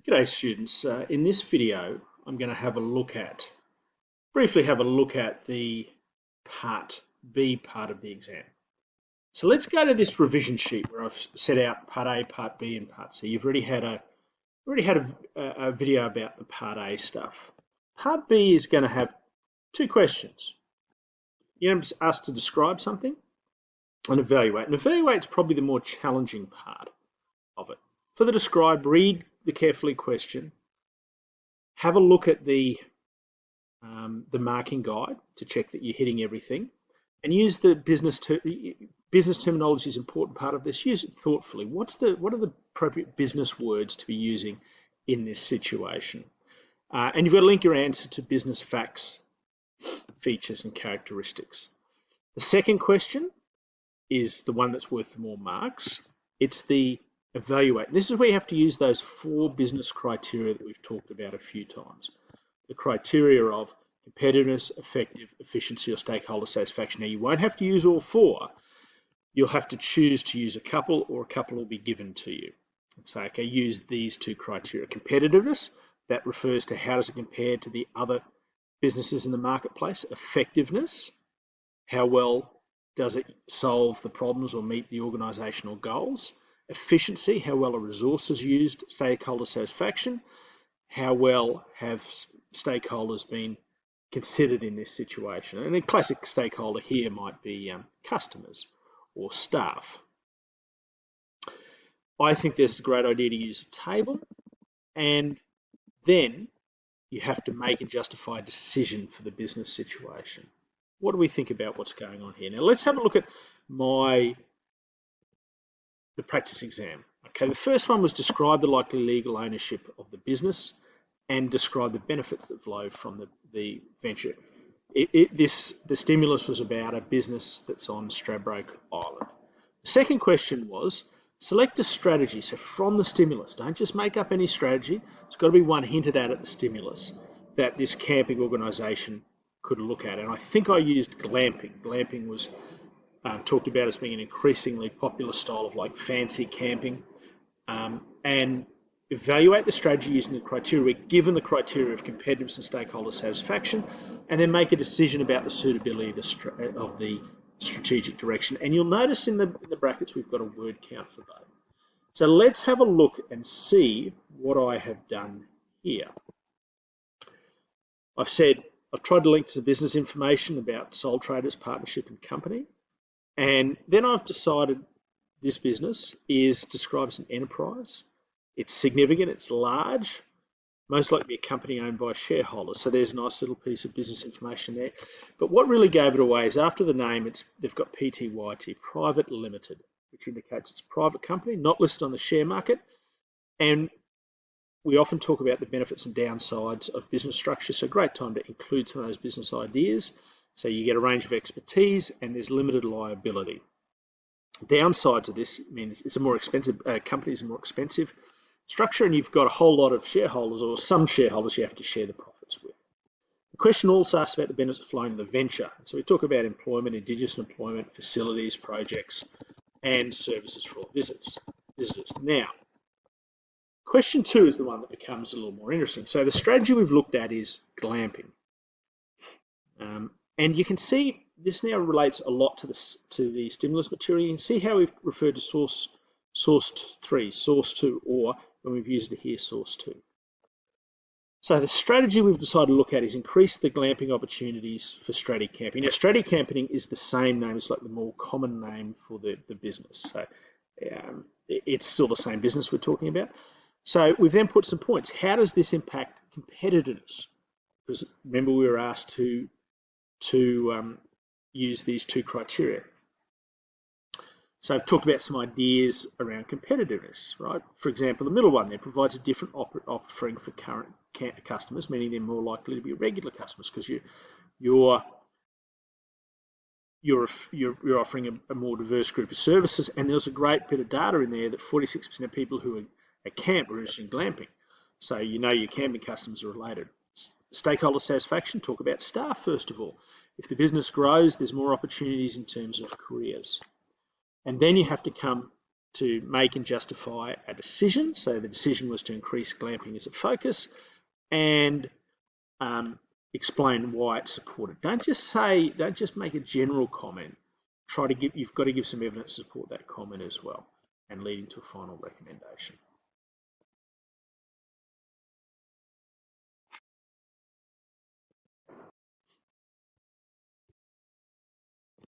G'day students. In this video, I'm going to briefly have a look at the Part B part of the exam. So let's go to this revision sheet where I've set out Part A, Part B, and Part C. You've already had a video about the Part A stuff. Part B is going to have two questions. You're going to be asked to describe something and evaluate. And evaluate is probably the more challenging part of it. For the describe, read the carefully question, have a look at the marking guide to check that you're hitting everything, and use the business terminology is an important part of this. Use it thoughtfully. What are the appropriate business words to be using in this situation? And you've got to link your answer to business facts, features, and characteristics. The second question is the one that's worth more marks. It's the evaluate. And this is where you have to use those 4 business criteria that we've talked about a few times. The criteria of competitiveness, effective, efficiency, or stakeholder satisfaction. Now, you won't have to use all 4. You'll have to choose to use a couple, or a couple will be given to you. And say, okay, use these 2 criteria. Competitiveness, that refers to how does it compare to the other businesses in the marketplace. Effectiveness, how well does it solve the problems or meet the organisational goals. Efficiency, how well are resources used. Stakeholder satisfaction, how well have stakeholders been considered in this situation. And a classic stakeholder here might be customers or staff. I think there's a great idea to use a table, and then you have to make and justify a decision for the business situation. What do we think about what's going on here? Now let's have a look at the practice exam. Okay, the first one was describe the likely legal ownership of the business and describe the benefits that flow from the venture. The stimulus was about a business that's on Stradbroke Island. The second question was select a strategy. So from the stimulus, don't just make up any strategy. It's got to be one hinted at the stimulus that this camping organisation could look at. And I think I used glamping. Glamping was talked about as being an increasingly popular style of like fancy camping, and evaluate the strategy using the criteria, given the criteria of competitiveness and stakeholder satisfaction, and then make a decision about the suitability of the strategic direction. And you'll notice in the brackets we've got a word count for both. So let's have a look and see what I have done here. I've tried to link to business information about sole traders, partnership, and company. And then I've decided this business is described as an enterprise. It's significant, it's large, most likely a company owned by shareholders. So there's a nice little piece of business information there. But what really gave it away is after the name, they've got PTYT, Private Limited, which indicates it's a private company, not listed on the share market. And we often talk about the benefits and downsides of business structure. So great time to include some of those business ideas. So you get a range of expertise and there's limited liability. Downsides of this means it's a more expensive, company is a more expensive structure, and you've got a whole lot of shareholders, or some shareholders you have to share the profits with. The question also asks about the benefits flowing to the venture. So we talk about employment, Indigenous employment, facilities, projects, and services for all visitors. Now, question 2 is the one that becomes a little more interesting. So the strategy we've looked at is glamping. And you can see this now relates a lot to the stimulus material. You can see how we've referred to source 3, source 2, or when we've used it here, source 2. So the strategy we've decided to look at is increase the glamping opportunities for strategy camping. Now, strategy camping is the same name, it's like the more common name for the business. So it's still the same business we're talking about. So we've then put some points. How does this impact competitiveness? Because remember we were asked to use these 2 criteria. So I've talked about some ideas around competitiveness, right? For example, the middle one there provides a different offering for current customers, meaning they're more likely to be regular customers because you're offering a more diverse group of services. And there's a great bit of data in there that 46% of people who are at camp are interested in glamping. So you know your camping customers are related. Stakeholder satisfaction, talk about staff first of all. If the business grows, there's more opportunities in terms of careers. And then you have to come to make and justify a decision. So the decision was to increase glamping as a focus, and explain why it's supported. Don't just make a general comment. You've got to give some evidence to support that comment as well, and leading to a final recommendation.